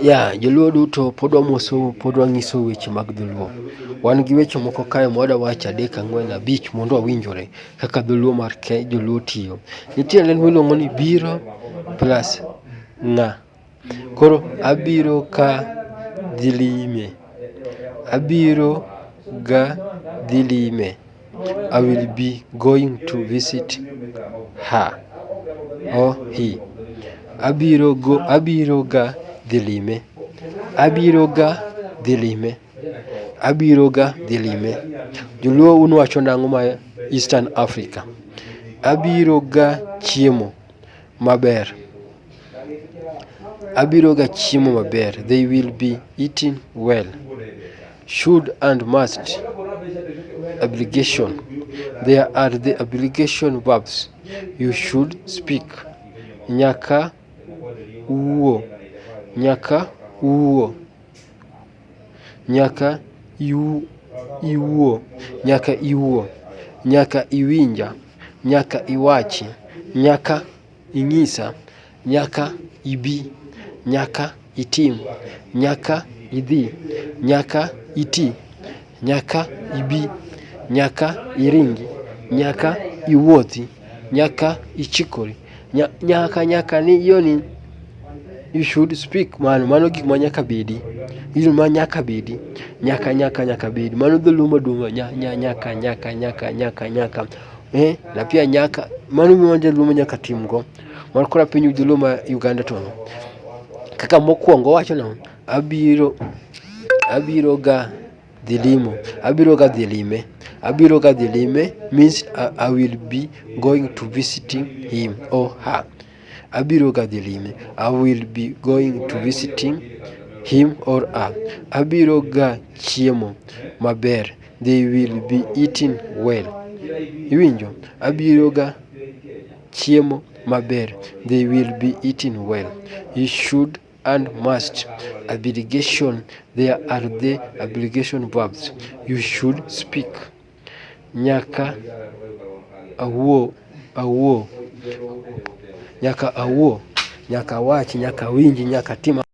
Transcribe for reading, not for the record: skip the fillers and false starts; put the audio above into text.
Joluo duto pod wamoso, pod wanyiso weche mag dholuo. Wan gi weche moko kae mwada wacho 3, 4, 5 mondo wawinjore kaka dholuo mar joluo tiyo. Nitie len miluongo ni biro plus ng'a. Koro abiro ka dhi lime. Abiro ga dhi lime. I will be going to visit her or he. Abiro ga dhi lime. Abiro ga dhi lime. Abiro ga dhi lime. Joluo unwacho nang'o ma Eastern Africa? Abiro ga chiemo maber. Abiro ga chiemo maber. They will be eating well. Should and must. Obligation. There are the obligation verbs. You should speak. Nyaka uwo. Nyaka uwo. Nyaka iwuo. Nyaka iwuo. Nyaka iwinja. Nyaka iwachi. Nyaka ing'isa. Nyaka ibi. Nyaka itim. Nyaka idhi. Nyaka iti. Nyaka ibi. Nyaka iringi. Nyaka iwuothi. Nyaka ichikori. Nyaka ni hiyo ni you should speak. Mano gik ma nyaka bedi. Gino ma nyaka bedi. Nyaka bedi. Mano dholuo maduong'. Nyaka. Na pia nyaka. Mano ma dholuo nyaka timgo. Mano kora piny dholuo ma Uganda to. Kaka mokwongo wacho no. Abiro ga dhi limo. Abiro ga dhi lime. Abiro ga dhi lime means I will be going to visiting him or her. Abiro ga dhi lime. I will be going to visiting him or her. Abiro ga chiemo maber. They will be eating well. Iwinjo? Abiro ga chiemo maber. They will be eating well. You should and must. Obligation. There are the obligation verbs. You should speak. Nyaka awuo. Nyaka awuo. Nyaka wachi. Nyaka winji. Nyaka tima.